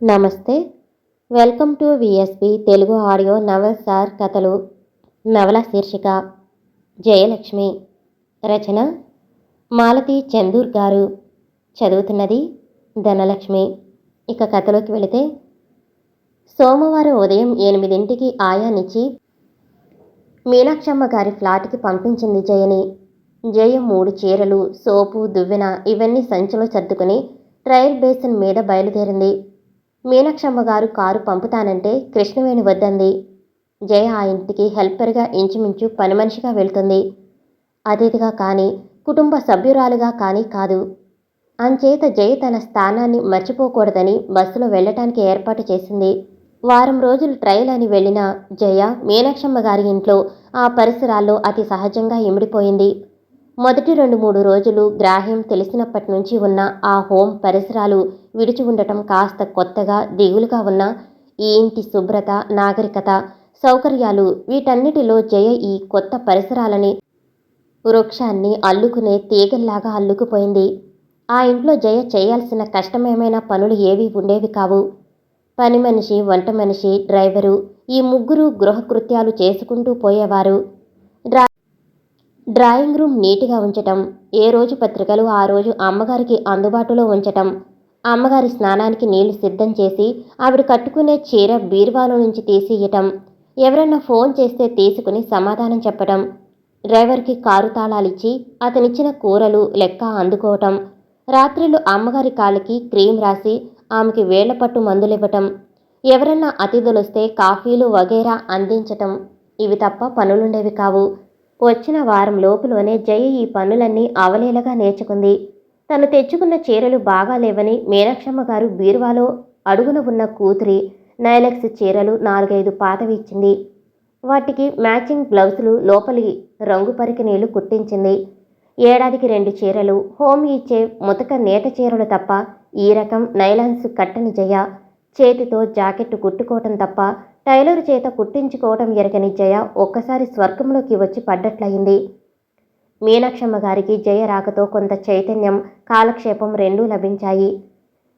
నమస్తే. Welcome to VSB Telugu audio novels or కథలు. నవల శీర్షిక జయలక్ష్మి. రచన మాలతి చందూర్ గారు. చదువుతున్నది ధనలక్ష్మి. ఇక కథలోకి వెళితే, సోమవారం ఉదయం 8ంటికి ఆయానిచ్చి మీనాక్షమ్మ గారి ఫ్లాట్‌కి పంపించింది జయని. జయ 3 చీరలు, సోపు, దువ్వెన ఇవన్నీ సంచిలో సర్దుకుని ట్రయల్ బేసిన్ మీద బయలుదేరింది. మీనాక్షమ్మ గారు కారు పంపుతానంటే కృష్ణవేణి వద్దంది. జయ ఆ ఇంటికి హెల్పర్గా ఇంచుమించు పని మనిషిగా వెళ్తుంది. అతిథిగా కానీ, కుటుంబ సభ్యురాలుగా కానీ కాదు. అంచేత జయ తన స్థానాన్ని మర్చిపోకూడదని బస్సులో వెళ్ళటానికి ఏర్పాటు చేసింది. వారం రోజులు ట్రయల్ అని వెళ్ళిన జయ మీనాక్షమ్మ గారి ఇంట్లో, ఆ పరిసరాల్లో అతి సహజంగా ఇమిడిపోయింది. మొదటి 2-3 రోజులు గ్రాహ్యం తెలిసినప్పటి నుంచి ఉన్న ఆ హోం పరిసరాలు విడిచి ఉండటం కాస్త కొత్తగా, దిగులుగా ఉన్న ఈ ఇంటి శుభ్రత, నాగరికత, సౌకర్యాలు వీటన్నిటిలో జయ ఈ కొత్త పరిసరాలని వృక్షాన్ని అల్లుకునే తీగల్లాగా అల్లుకుపోయింది. ఆ ఇంట్లో జయ చేయాల్సిన కష్టమేమైనా పనులు ఏవీ ఉండేవి కావు. పని మనిషి, వంట మనిషి, డ్రైవరు ఈ ముగ్గురు గృహకృత్యాలు చేసుకుంటూ పోయేవారు. డ్రాయింగ్ రూమ్ నీటిగా ఉంచటం, ఏ రోజు పత్రికలు ఆ రోజు అమ్మగారికి అందుబాటులో ఉంచటం, అమ్మగారి స్నానానికి నీళ్లు సిద్ధం చేసి ఆవిడ కట్టుకునే చీర బీరువాలో నుంచి తీసియటం, ఎవరైనా ఫోన్ చేస్తే తీసుకుని సమాధానం చెప్పటం, డ్రైవర్కి కారు తాళాలిచ్చి అతనిచ్చిన కూరలు లెక్క అందుకోవటం, రాత్రిళ్ళు అమ్మగారి కాళ్ళకి క్రీమ్ రాసి ఆమెకి వేళ్లపట్టు మందులివ్వటం, ఎవరన్నా అతిథులొస్తే కాఫీలు వగైరా అందించటం, ఇవి తప్ప పనులుండేవి కావు. వచ్చిన వారం లోపులోనే జయ ఈ పనులన్నీ అవలీలగా నేర్చుకుంది. తను తెచ్చుకున్న చీరలు బాగాలేవని మీనాక్షమ్మ గారు బీరువాలో అడుగున ఉన్న కూతురి నైలెక్స్ చీరలు 4-5 పాతవి ఇచ్చింది. వాటికి మ్యాచింగ్ బ్లౌజులు, లోపలి రంగు పరికిణీళ్లు కుట్టించింది. ఏడాదికి 2 చీరలు, హోమ్ ఇచ్చే ముతక నేత చీరలు తప్ప ఈ రకం నైలాన్స్ కట్టని జయ చేతితో జాకెట్టు కుట్టుకోవటం తప్ప టైలరు చేత కుట్టించుకోవటం ఎరగని జయ ఒక్కసారి స్వర్గంలోకి వచ్చి పడ్డట్లయింది. మీనాక్షమ్మ గారికి జయ రాకతో కొంత చైతన్యం, కాలక్షేపం రెండూ లభించాయి.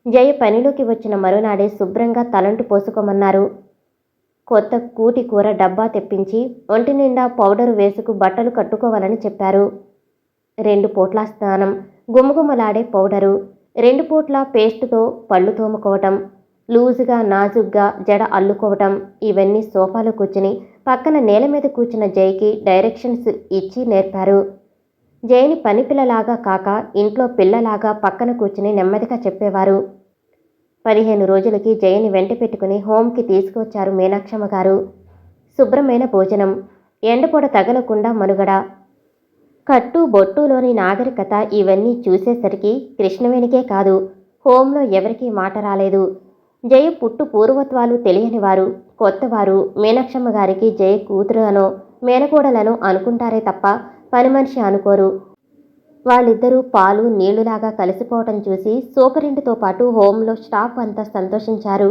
జయ పనిలోకి వచ్చిన మరునాడే శుభ్రంగా తలంటు పోసుకోమన్నారు. కొత్త కూటి కూర డబ్బా తెప్పించి ఒంటి నిండా పౌడరు వేసుకు బట్టలు కట్టుకోవాలని చెప్పారు. 2 పూట్ల స్నానం, గుమగుమలాడే పౌడరు, 2 పూట్ల పేస్టుతో పళ్ళు తోముకోవటం, లూజుగా నాజుగ్గా జడ అల్లుకోవటం, ఇవన్నీ సోఫాలో కూర్చుని పక్కన నేల మీద కూర్చున్న జయకి డైరెక్షన్స్ ఇచ్చి నేర్పారు. జయని పని పిల్లలాగా కాక ఇంట్లో పిల్లలాగా పక్కన కూర్చుని నెమ్మదిగా చెప్పేవారు. 15 రోజులకి జయని వెంట పెట్టుకుని హోంకి తీసుకువచ్చారు మీనాక్షమ్మ గారు. శుభ్రమైన భోజనం, ఎండపొడ తగలకుండా మనుగడ, కట్టు బొట్టులోని నాగరికత ఇవన్నీ చూసేసరికి కృష్ణవేణికే కాదు, హోంలో ఎవరికీ మాట రాలేదు. జయ పుట్టు పూర్వత్వాలు తెలియనివారు, కొత్తవారు మీనాక్షమ్మ గారికి జయ కూతురు అనో మేనకోడలనో అనుకుంటారే తప్ప పని మనిషి అనుకోరు. వాళ్ళిద్దరూ పాలు నీళ్లులాగా కలిసిపోవటం చూసి సూపరింటితో పాటు హోంలో స్టాఫ్ అంతా సంతోషించారు.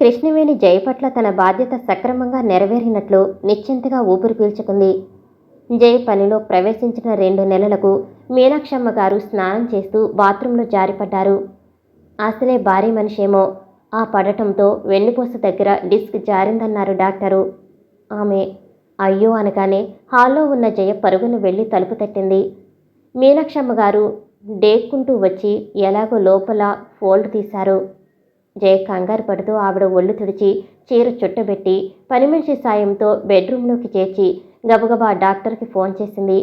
కృష్ణవేణి జయ పట్ల తన బాధ్యత సక్రమంగా నెరవేరినట్లు నిశ్చింతగా ఊపిరి పీల్చుకుంది. జయ పనిలో ప్రవేశించిన 2 నెలలకు మీనాక్షమ్మ గారు స్నానం చేస్తూ బాత్రూంలో జారిపడ్డారు. అసలే భారీ మనిషేమో, ఆ పడటంతో వెన్నుపూస దగ్గర డిస్క్ జారిందన్నారు డాక్టరు. ఆమె అయ్యో అనగానే హాల్లో ఉన్న జయ పరుగున వెళ్ళి తలుపు తట్టింది. మీనాక్షమ్మ గారు డేక్కుంటూ వచ్చి ఎలాగో లోపల ఫోల్డ్ తీశారు. జయ కంగారు పడుతూ ఆవిడ ఒళ్ళు తుడిచి చీర చుట్టబెట్టి పని మనిషి సాయంతో బెడ్రూమ్లోకి చేర్చి గబగబా డాక్టర్కి ఫోన్ చేసింది.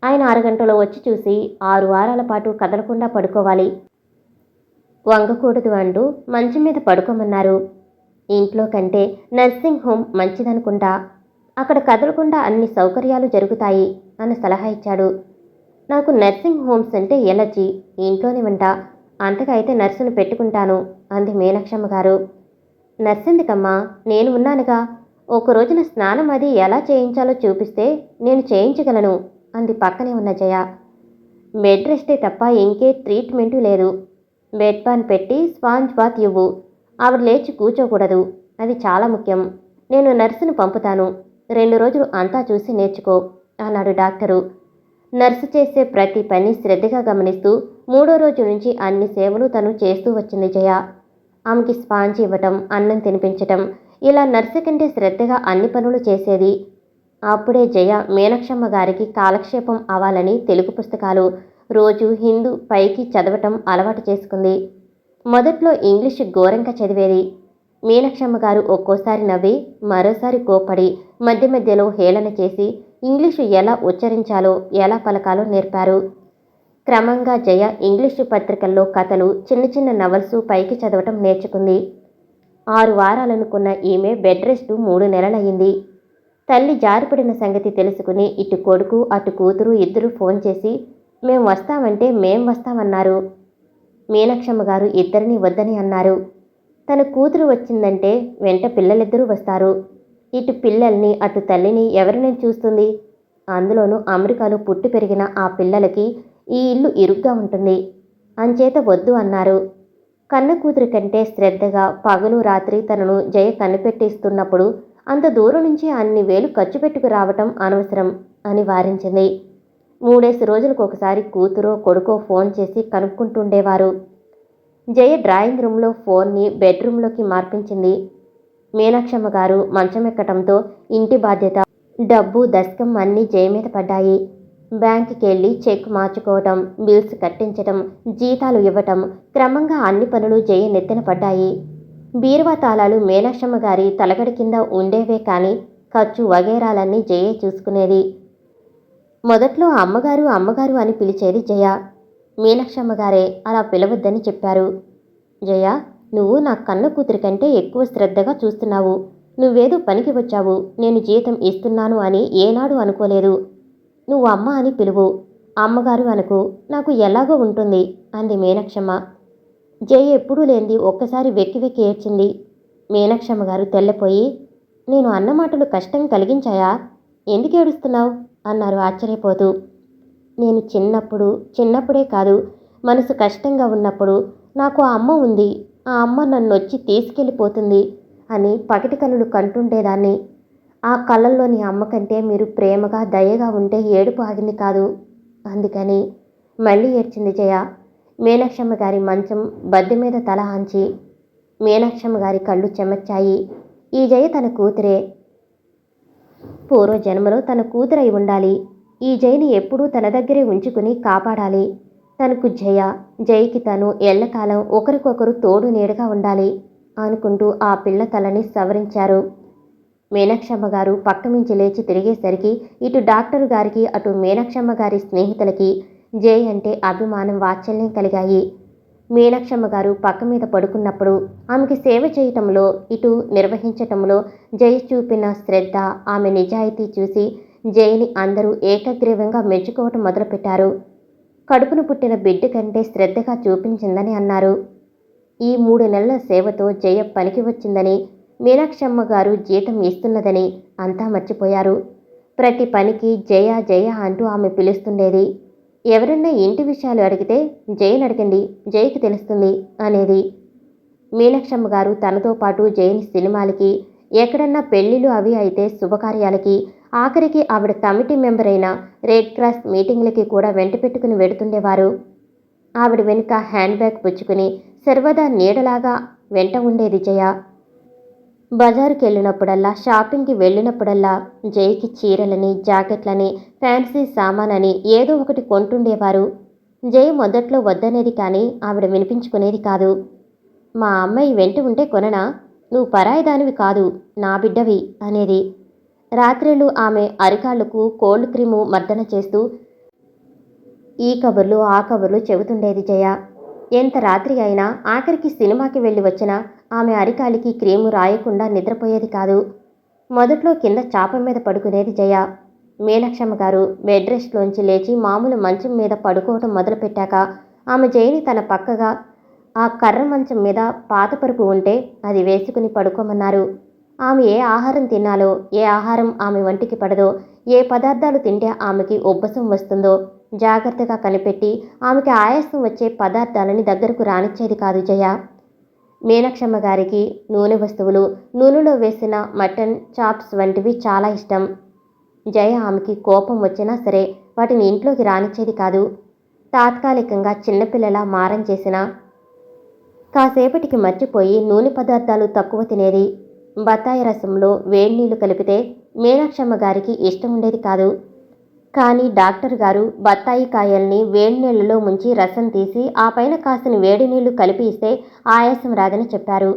ఆయన 6 గంటలో వచ్చి చూసి 6 వారాల పాటు కదలకుండా పడుకోవాలి, వంగకూడదు అంటూ మంచం మీద పడుకోమన్నారు. ఇంట్లో కంటే నర్సింగ్ హోమ్ మంచిదనుకుంటా, అక్కడ కదలకుండా అన్ని సౌకర్యాలు జరుగుతాయి అన్న సలహా ఇచ్చాడు. నాకు నర్సింగ్ హోమ్స్ అంటే ఎలర్జీ, ఇంట్లోనే ఉంటా, అంతగా అయితే నర్సును పెట్టుకుంటాను అంది మీనాక్షమ్మ గారు. నర్సెందుకమ్మా, నేను ఉన్నానుగా, ఒక రోజున స్నానం అది ఎలా చేయించాలో చూపిస్తే నేను చేయించగలను అంది పక్కనే ఉన్న జయ. బెడ్ రెస్టే తప్ప ఇంకే ట్రీట్మెంటు లేదు. బెడ్ పాన్ పెట్టి స్పాంజ్ బాత్ ఇవ్వు, ఆవిడ లేచి కూర్చోకూడదు, అది చాలా ముఖ్యం. నేను నర్సును పంపుతాను, 2 రోజులు అంతా చూసి నేర్చుకో అన్నాడు డాక్టరు. నర్సు చేసే ప్రతి పని శ్రద్ధగా గమనిస్తూ 3వ రోజు నుంచి అన్ని సేవలు తను చేస్తూ వచ్చింది జయ. ఆమెకి స్పాంజ్ ఇవ్వటం, అన్నం తినిపించటం, ఇలా నర్సు కంటే శ్రద్ధగా అన్ని పనులు చేసేది. అప్పుడే జయ మీనాక్షమ్మ గారికి కాలక్షేపం అవ్వాలని తెలుగు పుస్తకాలు రోజు హిందూ పైకి చదవటం అలవాటు చేసుకుంది. మొదట్లో ఇంగ్లీషు ఘోరంగా చదివేది. మీనాక్షమ్మ గారు ఒక్కోసారి నవ్వి, మరోసారి కోప్పడి, మధ్య మధ్యలో హేళన చేసి ఇంగ్లీషు ఎలా ఉచ్చరించాలో, ఎలా పలకాలో నేర్పారు. క్రమంగా జయ ఇంగ్లీషు పత్రికల్లో కథలు, చిన్న చిన్న నవల్సు పైకి చదవటం నేర్చుకుంది. 6 వారాలనుకున్న ఈమె బెడ్ రెస్టు 3 నెలలయ్యింది. తల్లి జారిపడిన సంగతి తెలుసుకుని ఇటు కొడుకు అటు కూతురు ఇద్దరూ ఫోన్ చేసి మేం వస్తామంటే మేం వస్తామన్నారు. మీనాక్షమ్మ గారు ఇద్దరినీ వద్దని అన్నారు. తన కూతురు వచ్చిందంటే వెంట పిల్లలిద్దరూ వస్తారు. ఇటు పిల్లల్ని అటు తల్లిని ఎవరిని చూస్తుంది? అందులోనూ అమెరికాలో పుట్టి పెరిగిన ఆ పిల్లలకి ఈ ఇల్లు ఇరుగ్గా ఉంటుంది. అంచేత వద్దు అన్నారు. కన్న కూతురి కంటే శ్రద్ధగా పగలు రాత్రి తనను జయ కనిపెట్టిస్తున్నప్పుడు అంత దూరం నుంచి అన్ని వేలు ఖర్చు పెట్టుకు రావటం అనవసరం అని వారించింది. 3 రోజులకు ఒకసారి కూతురో కొడుకో ఫోన్ చేసి కనుక్కుంటుండేవారు. జయ డ్రాయింగ్ రూమ్లో ఫోన్ని బెడ్రూమ్లోకి మార్పించింది. మీనాక్షమ్మ గారు మంచమెక్కటంతో ఇంటి బాధ్యత, డబ్బు, దశకం అన్నీ జయ మీద పడ్డాయి. బ్యాంకుకి వెళ్ళి చెక్ మార్చుకోవటం, బిల్స్ కట్టించటం, జీతాలు ఇవ్వటం, క్రమంగా అన్ని పనులు జయ నెత్తిన పడ్డాయి. బీరువా తాళాలు మీనాక్షమ్మ గారి తలగడి కింద ఉండేవే కానీ ఖర్చు వగేరాలన్నీ జయే చూసుకునేది. మొదట్లో అమ్మగారు అమ్మగారు అని పిలిచేది జయ. మీనాక్షమ్మ గారే అలా పిలవద్దని చెప్పారు. జయ, నువ్వు నా కన్న కూతురి కంటే ఎక్కువ శ్రద్ధగా చూస్తున్నావు. నువ్వేదో పనికి వచ్చావు, నేను జీతం ఇస్తున్నాను అని ఏనాడు అనుకోలేదు. నువ్వు అమ్మ అని పిలువు, అమ్మగారు అనుకు, నాకు ఎలాగో ఉంటుంది అంది మీనాక్షమ్మ. జయ ఎప్పుడూ లేనిది ఒక్కసారి వెక్కి వెక్కి ఏడ్చింది. మీనాక్షమ్మ గారు తెల్లపోయి, నేను అన్న మాటలు కష్టం కలిగించాయా? ఎందుకు ఏడుస్తున్నావు అన్నారు ఆశ్చర్యపోతూ. నేను చిన్నప్పుడే కాదు, మనసు కష్టంగా ఉన్నప్పుడు నాకు ఆ అమ్మ ఉంది, ఆ అమ్మ నన్నొచ్చి తీసుకెళ్ళిపోతుంది అని పగటి కలలు కంటుండేదాన్ని. ఆ కళ్ళల్లోని అమ్మ కంటే మీరు ప్రేమగా దయగా ఉంటే ఏడుపు ఆగింది కాదు. అందుకని మళ్ళీ ఏడ్చింది జయ. మీనాక్షమ్మ గారి మంచం బద్దె మీద తల ఆంచి మీనాక్షమ్మ గారి కళ్ళు చెమర్చాయి. ఈ జయ తన కూతురే. పూర్వజన్మలో తన కూతురై ఉండాలి. ఈ జయని ఎప్పుడూ తన దగ్గరే ఉంచుకుని కాపాడాలి. తనకు జయ, జయకి తను ఎల్లకాలం ఒకరికొకరు తోడు నీడగా ఉండాలి అనుకుంటూ ఆ పిల్ల తలని సవరించారు. మీనాక్షమ్మ గారు పక్కమించి లేచి తిరిగేసరికి ఇటు డాక్టర్ గారికి అటు మీనాక్షమ్మ గారి స్నేహితులకి జయ అంటే అభిమానం, వాత్సల్యం కలిగాయి. మీనాక్షమ్మ గారు పక్క మీద పడుకున్నప్పుడు ఆమెకి సేవ చేయటంలో, ఇటు నిర్వహించటంలో జయ చూపిన శ్రద్ధ, ఆమె నిజాయితీ చూసి జయని అందరూ ఏకగ్రీవంగా మెచ్చుకోవటం మొదలుపెట్టారు. కడుపును పుట్టిన బిడ్డ కంటే శ్రద్ధగా చూపించిందని అన్నారు. ఈ 3 నెలల సేవతో జయ పనికి వచ్చిందని, మీనాక్షమ్మ గారు జీతం ఇస్తున్నదని అంతా మర్చిపోయారు. ప్రతి పనికి జయ జయ అంటూ ఆమె పిలుస్తుండేది. ఎవరన్నా ఇంటి విషయాలు అడిగితే జయని అడగండి, జయకి తెలుస్తుంది అనేది. మీనాక్షమ్మ గారు తనతో పాటు జయని సినిమాలకి, ఎక్కడన్నా పెళ్లిళ్ళు అవి అయితే శుభకార్యాలకి, ఆఖరికి ఆవిడ కమిటీ మెంబర్ అయిన రెడ్ క్రాస్ మీటింగ్లకి కూడా వెంట పెట్టుకుని వెడుతుండేవారు. ఆవిడ వెనుక హ్యాండ్ బ్యాగ్ పుచ్చుకుని సర్వదా నీడలాగా వెంట ఉండేది జయ. బజారుకి వెళ్ళినప్పుడల్లా, షాపింగ్కి వెళ్ళినప్పుడల్లా జయకి చీరలని, జాకెట్లని, ఫ్యాన్సీ సామానని ఏదో ఒకటి కొంటుండేవారు. జయ మొదట్లో వద్దనేది కానీ ఆవిడ వినిపించుకునేది కాదు. మా అమ్మాయి వెంట ఉంటే కొననా? నువ్వు పరాయిదానివి కాదు, నా బిడ్డవి అనేది. రాత్రిళ్ళు ఆమె అరికాళ్లకు కోల్డ్ క్రీము మర్దన చేస్తూ ఈ కబుర్లు ఆ కబుర్లు చెబుతుండేది జయ. ఎంత రాత్రి అయినా, ఆఖరికి సినిమాకి వెళ్ళి వచ్చినా ఆమె అరికాలికి క్రీము రాయకుండా నిద్రపోయేది కాదు. మొదట్లో కింద చాప మీద పడుకునేది జయ. మీనాక్షమ్మ గారు బెడ్ రెస్ట్లోంచి లేచి మామూలు మంచం మీద పడుకోవటం మొదలుపెట్టాక ఆమె జయని తన పక్కగా ఆ కర్ర మంచం మీద పాతపరుపు ఉంటే అది వేసుకుని పడుకోమన్నారు. ఆమె ఏ ఆహారం తినాలో, ఏ ఆహారం ఆమె వంటికి పడదో, ఏ పదార్థాలు తింటే ఆమెకి ఉబ్బసం వస్తుందో జాగ్రత్తగా కనిపెట్టి ఆమెకి ఆయాసం వచ్చే పదార్థాలని దగ్గరకు రానిచ్చేది కాదు జయ. మీనాక్షమ్మ గారికి నూనె వస్తువులు, నూనెలో వేసిన మటన్ చాప్స్ వంటివి చాలా ఇష్టం. జయ ఆమెకి కోపం వచ్చినా సరే వాటిని ఇంట్లోకి రానిచ్చేది కాదు. తాత్కాలికంగా చిన్నపిల్లలా మారం చేసినా కాసేపటికి మర్చిపోయి నూనె పదార్థాలు తక్కువ తినేది. బత్తాయి రసంలో వేడినీళ్లు కలిపితే మీనాక్షమ్మ గారికి ఇష్టం ఉండేది కాదు. కానీ డాక్టర్ గారు బత్తాయి కాయల్ని వేడినీళ్లలో ముంచి రసం తీసి ఆ పైన కాసిన వేడి నీళ్లు కలిపి ఇస్తే ఆయాసం రాదని చెప్పారు.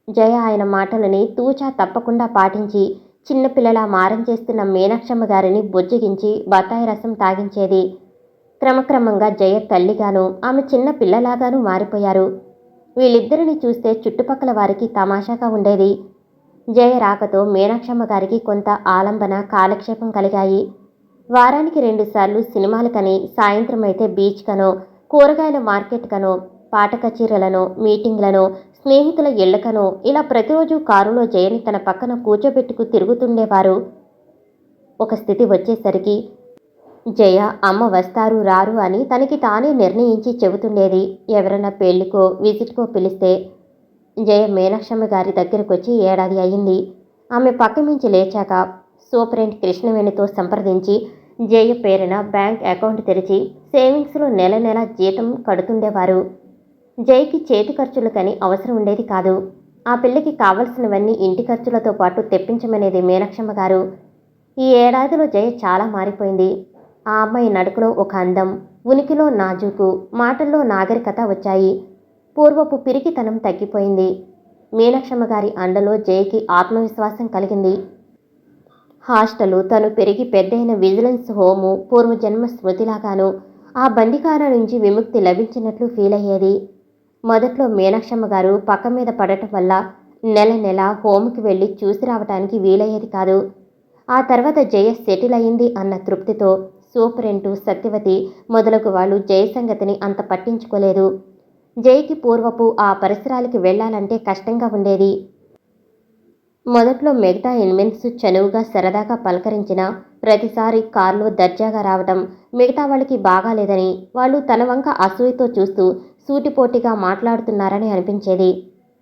జయ ఆయన మాటలని తూచా తప్పకుండా పాటించి చిన్నపిల్లలా మారం చేస్తున్న మీనాక్షమ్మ గారిని బుజ్జగించి బత్తాయి రసం తాగించేది. క్రమక్రమంగా జయ తల్లిగాను ఆమె చిన్న పిల్లలాగాను మారిపోయారు. వీళ్ళిద్దరిని చూస్తే చుట్టుపక్కల వారికి తమాషాగా ఉండేది. జయ రాకతో మీనాక్షమ్మ గారికి కొంత ఆలంబన కాలక్షేపం కలిగాయి. వారానికి 2 సార్లు సినిమాలకని, సాయంత్రం అయితే బీచ్ కనో, కూరగాయల మార్కెట్ కనో, పాట కచేరీలనో, మీటింగ్లనో, స్నేహితుల ఇళ్లకనో ఇలా ప్రతిరోజు కారులో జయని తన పక్కన కూర్చోబెట్టుకు తిరుగుతుండేవారు. ఒక స్థితి వచ్చేసరికి జయ అమ్మ వస్తారు రారు అని తనకి తానే నిర్ణయించి చెబుతుండేది. ఎవరైనా పెళ్లికో విజిట్కో పిలిస్తే. జయ మీనాక్షమ్మ గారి దగ్గరకొచ్చి ఏడాది అయింది. ఆమె పక్క మించి లేచాక సూపరింట్ కృష్ణవేణితో సంప్రదించి జయ పేరున బ్యాంక్ అకౌంట్ తెరిచి సేవింగ్స్లో నెల నెల జీతం కడుతుండేవారు. జయకి చేతి ఖర్చులకని అవసరం ఉండేది కాదు. ఆ పిల్లకి కావలసినవన్నీ ఇంటి ఖర్చులతో పాటు తెప్పించమనేది మీనాక్షమ్మ గారు. ఈ ఏడాదిలో జయ చాలా మారిపోయింది. ఆ అమ్మాయి నడుకులో ఒక అందం, ఉనికిలో నాజూకు, మాటల్లో నాగరికత వచ్చాయి. పూర్వపు పిరికితనం తగ్గిపోయింది. మీనాక్షమ్మ గారి అండలో జయకి ఆత్మవిశ్వాసం కలిగింది. హాస్టలు, తను పెరిగి పెద్దయిన విజిలెన్స్ హోము పూర్వజన్మ స్మృతిలాగాను ఆ బందికార నుంచి విముక్తి లభించినట్లు ఫీల్ అయ్యేది. మొదట్లో మీనాక్షమ్మ గారు పక్క మీద పడటం వల్ల నెల నెల హోమ్కి వెళ్ళి చూసి రావటానికి వీలయ్యేది కాదు. ఆ తర్వాత జయ సెటిల్ అయింది అన్న తృప్తితో సూపరింటు, సత్యవతి మొదలగు వాళ్ళు జయ సంగతిని అంత పట్టించుకోలేదు. జయకి పూర్వపు ఆ పరిసరాలకి వెళ్లాలంటే కష్టంగా ఉండేది. మొదట్లో మిగతా ఇన్మెన్స్ చనువుగా సరదాగా పలకరించిన ప్రతిసారి కారులో దర్జాగా రావటం మిగతా వాళ్ళకి బాగాలేదని, వాళ్ళు తన వంక అసూయతో చూస్తూ సూటిపోటిగా మాట్లాడుతున్నారని అనిపించేది.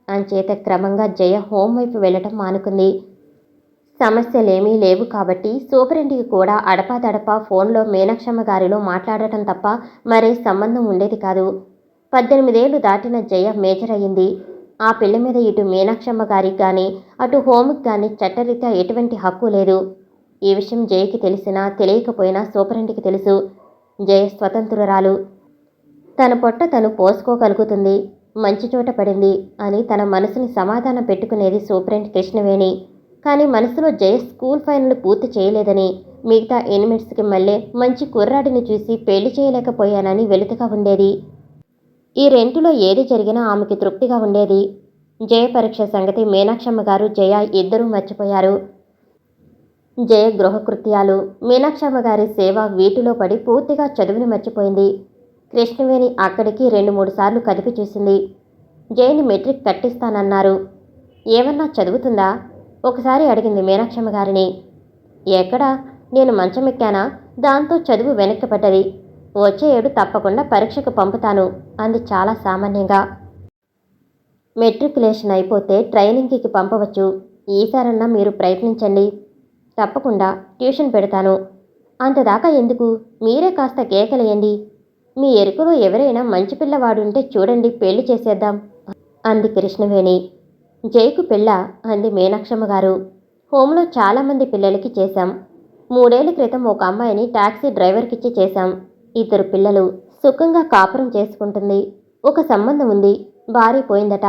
అంచేత క్రమంగా జయ హోం వైపు వెళ్లటం మానుకుంది. సమస్యలేమీ లేవు కాబట్టి సూపరింటికి కూడా అడపాదడపా ఫోన్లో మీనాక్షమ్మ గారిలో మాట్లాడటం తప్ప మరే సంబంధం ఉండేది కాదు. 18 ఏళ్లు దాటిన జయ మేజర్ అయ్యింది. ఆ పిల్ల మీద ఇటు మీనాక్షమ్మ గారికి కానీ అటు హోంకి కానీ చట్టరీత్యా ఎటువంటి హక్కు లేదు. ఈ విషయం జయకి తెలిసినా తెలియకపోయినా సూపరింటికి తెలుసు. జయ స్వతంత్రురాలు, తన పొట్ట తను పోసుకోగలుగుతుంది, మంచి చోట పడింది అని తన మనసుని సమాధానం పెట్టుకునేది సూపరింట్ కృష్ణవేణి. కానీ మనసులో జయ స్కూల్ ఫైనల్ పూర్తి చేయలేదని, మిగతా ఇన్మెట్స్కి మళ్ళీ మంచి కుర్రాడిని చూసి పెళ్లి చేయలేకపోయానని వెలుతుగా ఉండేది. ఈ రెంటిలో ఏది జరిగినా ఆమెకి తృప్తిగా ఉండేది. జయ పరీక్ష సంగతి మీనాక్షమ్మ గారు జయ ఇద్దరూ మర్చిపోయారు. జయ గృహకృత్యాలు, మీనాక్షమ్మ గారి సేవ వీటిలో పడి పూర్తిగా చదువుని మర్చిపోయింది. కృష్ణవేణి అక్కడికి 2-3 సార్లు కదిపి చూసింది. జయని మెట్రిక్ కట్టిస్తానన్నారు. ఏమన్నా చదువుతుందా ఒకసారి అడిగింది మీనాక్షమ్మ గారిని. ఎక్కడా, నేను మంచమెక్కానా, దాంతో చదువు వెనక్కి పడ్డది. వచ్చే ఏడు తప్పకుండా పరీక్షకు పంపుతాను అంది చాలా సామాన్యంగా. మెట్రికులేషన్ అయిపోతే ట్రైనింగ్కి పంపవచ్చు. ఈసారన్నా మీరు ప్రయత్నించండి. తప్పకుండా ట్యూషన్ పెడతాను. అంతదాకా ఎందుకు, మీరే కాస్త కేకలేయండి. మీ ఎరుకలో ఎవరైనా మంచి పిల్లవాడుంటే చూడండి, పెళ్లి చేసేద్దాం అంది కృష్ణవేణి. జైకు పెళ్ళ అంది మీనాక్షమ్మ గారు. హోంలో చాలామంది పిల్లలకి చేశాం. 3 ఏళ్ల క్రితం ఒక అమ్మాయిని టాక్సీ డ్రైవర్కిచ్చి చేశాం. 2 పిల్లలు, సుఖంగా కాపురం చేసుకుంటుంది. ఒక సంబంధం ఉంది, భార్య పోయిందట.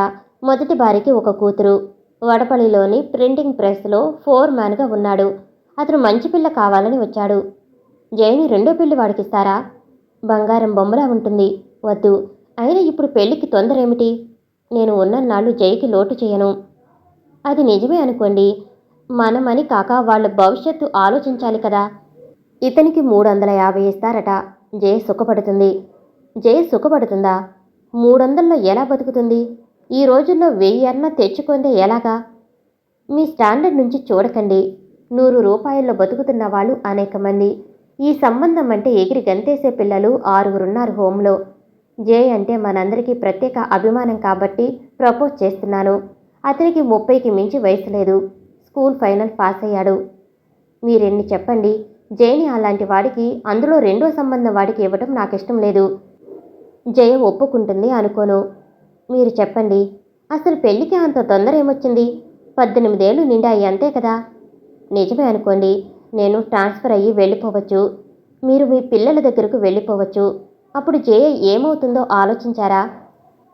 మొదటి భార్యకి ఒక కూతురు. వడపల్లిలోని ప్రింటింగ్ ప్రెస్లో ఫోర్మ్యాన్గా ఉన్నాడు. అతను మంచి పిల్ల కావాలని వచ్చాడు. జైని 2వ పెళ్లి వాడికిస్తారా? బంగారం బొమ్మలా ఉంటుంది. వద్దు. అయినా ఇప్పుడు పెళ్లికి తొందర ఏమిటి? నేను ఉన్నన్నాళ్ళు జైకి లోటు చేయను. అది నిజమే అనుకోండి, మనమని కాక వాళ్ళ భవిష్యత్తు ఆలోచించాలి కదా. ఇతనికి 350 ఇస్తారట. జయ సుఖపడుతుంది. జయ సుఖపడుతుందా? 300లో ఎలా బతుకుతుంది? ఈ రోజుల్లో 1000 అన్నా తెచ్చుకుందే ఎలాగా? మీ స్టాండర్డ్ నుంచి చూడకండి. 100 రూపాయల్లో బతుకుతున్న వాళ్ళు అనేక మంది. ఈ సంబంధం అంటే ఎగిరి గంతేసే పిల్లలు 6 హోంలో. జయ అంటే మనందరికీ ప్రత్యేక అభిమానం కాబట్టి ప్రపోజ్ చేస్తున్నాను. అతనికి 30కి మించి వయసు లేదు. స్కూల్ ఫైనల్ పాస్ అయ్యాడు. మీరెన్ని చెప్పండి, జయని అలాంటి వాడికి, అందులో 2వ సంబంధం వాడికి ఇవ్వటం నాకిష్టం లేదు. జయ ఒప్పుకుంటుంది అనుకోను. మీరు చెప్పండి, అసలు పెళ్లికి అంత తొందర ఏమొచ్చింది? 18 ఏళ్ళు నిండాయి అంతే కదా? నిజమే అనుకోండి. నేను ట్రాన్స్ఫర్ అయ్యి వెళ్ళిపోవచ్చు. మీరు మీ పిల్లల దగ్గరకు వెళ్ళిపోవచ్చు. అప్పుడు జయ ఏమవుతుందో ఆలోచించారా?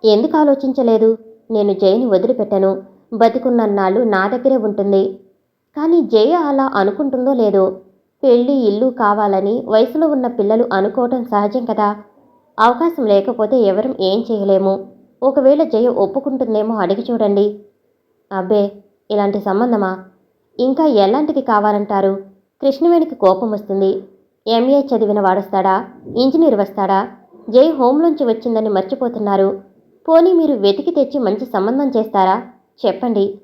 ఎందుకు ఆలోచించలేదు? నేను జయని వదిలిపెట్టను. బతికున్నన్నాళ్ళు నా దగ్గరే ఉంటుంది. కానీ జయ అలా అనుకుంటుందో లేదో, పెళ్ళి ఇల్లు కావాలని వయసులో ఉన్న పిల్లలు అనుకోవటం సహజం కదా. అవకాశం లేకపోతే ఎవరం ఏం చేయలేము. ఒకవేళ జయ ఒప్పుకుంటుందేమో అడిగి చూడండి. అబ్బే, ఇలాంటి సంబంధమా? ఇంకా ఎలాంటిది కావాలంటారు? కృష్ణవేణికి కోపం వస్తుంది. ఎంఏ చదివిన వాడొస్తాడా? ఇంజనీర్ వస్తాడా? జై హోంలోంచి వచ్చిందని మర్చిపోతున్నారు. పోనీ మీరు వెతికి తెచ్చి మంచి సంబంధం చేస్తారా? చెప్పండి.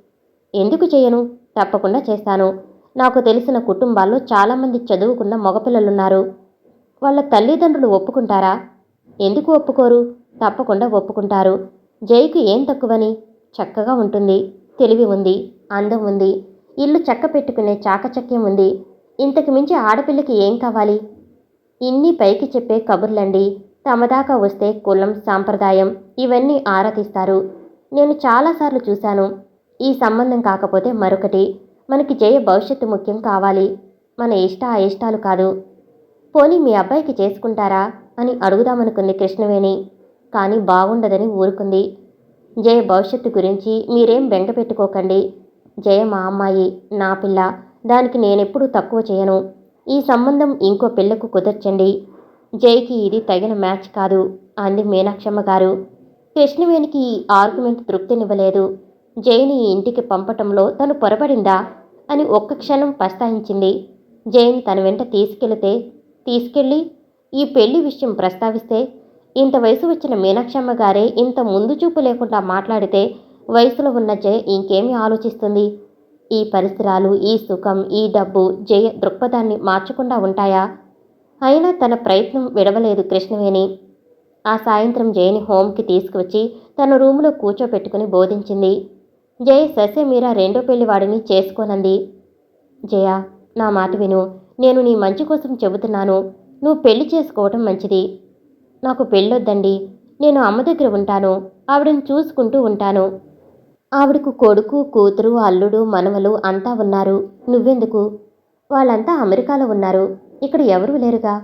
ఎందుకు చేయను? తప్పకుండా చేస్తాను. నాకు తెలిసిన కుటుంబాల్లో చాలామంది చదువుకున్న మగపిల్లలున్నారు. వాళ్ళ తల్లిదండ్రులు ఒప్పుకుంటారా? ఎందుకు ఒప్పుకోరు? తప్పకుండా ఒప్పుకుంటారు. జైకి ఏం తక్కువని? చక్కగా ఉంటుంది, తెలివి ఉంది, అందం ఉంది, ఇల్లు చక్క పెట్టుకునే చాకచక్యం ఉంది. ఇంతకు మించి ఆడపిల్లకి ఏం కావాలి? ఇన్ని పైకి చెప్పే కబుర్లండి. తమదాకా వస్తే కులం, సాంప్రదాయం ఇవన్నీ ఆరా తీస్తారు. నేను చాలాసార్లు చూశాను. ఈ సంబంధం కాకపోతే మరొకటి. మనకి జయ భవిష్యత్తు ముఖ్యం కావాలి, మన అయిష్టాలు కాదు. పోనీ మీ అబ్బాయికి చేసుకుంటారా అని అడుగుదామనుకుంది కృష్ణవేణి. కానీ బాగుండదని ఊరుకుంది. జయ భవిష్యత్తు గురించి మీరేం బెంగ పెట్టుకోకండి. జయ మా అమ్మాయి, నా పిల్ల. దానికి నేనెప్పుడూ తక్కువ చేయను. ఈ సంబంధం ఇంకో పిల్లకు కుదర్చండి. జైకి ఇది తగిన మ్యాచ్ కాదు అంది మీనాక్షమ్మ గారు. కృష్ణవేణికి ఈ ఆర్గ్యుమెంట్ తృప్తినివ్వలేదు. జైని ఇంటికి పంపటంలో తను పొరపడిందా అని ఒక్క క్షణం పస్తాయించింది. జైని తన వెంట తీసుకెళ్ళి ఈ పెళ్లి విషయం ప్రస్తావిస్తే, ఇంత వయసు వచ్చిన మీనాక్షమ్మ గారే ఇంత ముందు చూపు లేకుండా మాట్లాడితే వయసులో ఉన్న జయ ఇంకేమీ ఆలోచిస్తుంది? ఈ పరిసరాలు, ఈ సుఖం, ఈ డబ్బు జయ దృక్పథాన్ని మార్చకుండా ఉంటాయా? అయినా తన ప్రయత్నం విడవలేదు కృష్ణవేణి. ఆ సాయంత్రం జయని హోంకి తీసుకువచ్చి తన రూములో కూర్చోపెట్టుకుని బోధించింది. జయ ససేమీరా రెండో పెళ్లివాడిని చేసుకోనంది. జయ, నా మాట విను. నేను నీ మంచి కోసం చెబుతున్నాను. నువ్వు పెళ్లి చేసుకోవటం మంచిది. నాకు పెళ్ళొద్దండి. నేను అమ్మ దగ్గర ఉంటాను. ఆవిడని చూసుకుంటూ ఉంటాను. ఆవిడకు కొడుకు, కూతురు, అల్లుడు, మనవలు అంతా ఉన్నారు. నువ్వెందుకు? వాళ్ళంతా అమెరికాలో ఉన్నారు. ఇక్కడ ఎవరూ లేరుగా.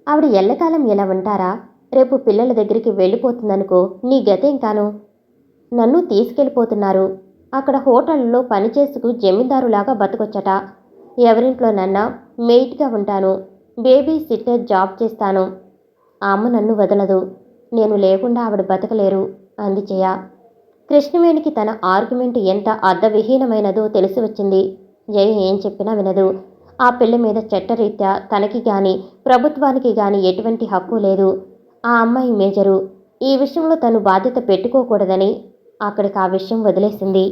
ఆవిడ ఎల్లకాలం ఇలా ఉంటారా? రేపు పిల్లల దగ్గరికి వెళ్ళిపోతుందనుకో, నీ గతేం కాను? నన్ను తీసుకెళ్ళిపోతున్నారు. అక్కడ హోటళ్లలో పనిచేసుకు జమీందారులాగా బతకొచ్చట. ఎవరింట్లోనన్నా మెయిట్గా ఉంటాను. బేబీ సిట్టర్ జాబ్ చేస్తాను. ఆ అమ్మ నన్ను వదలదు. నేను లేకుండా ఆవిడ బతకలేరు అంది జయ. కృష్ణవేణికి తన ఆర్గ్యుమెంట్ ఎంత అర్థవిహీనమైనదో తెలిసి వచ్చింది. జయ ఏం చెప్పినా వినదు. ఆ పిల్ల మీద చట్టరీత్యా తనకి గాని ప్రభుత్వానికి గాని ఎటువంటి హక్కు లేదు. ఆ అమ్మాయి మేజరు. ఈ విషయంలో తను బాధ్యత పెట్టుకోకూడదని అక్కడికి ఆ విషయం వదిలేసింది.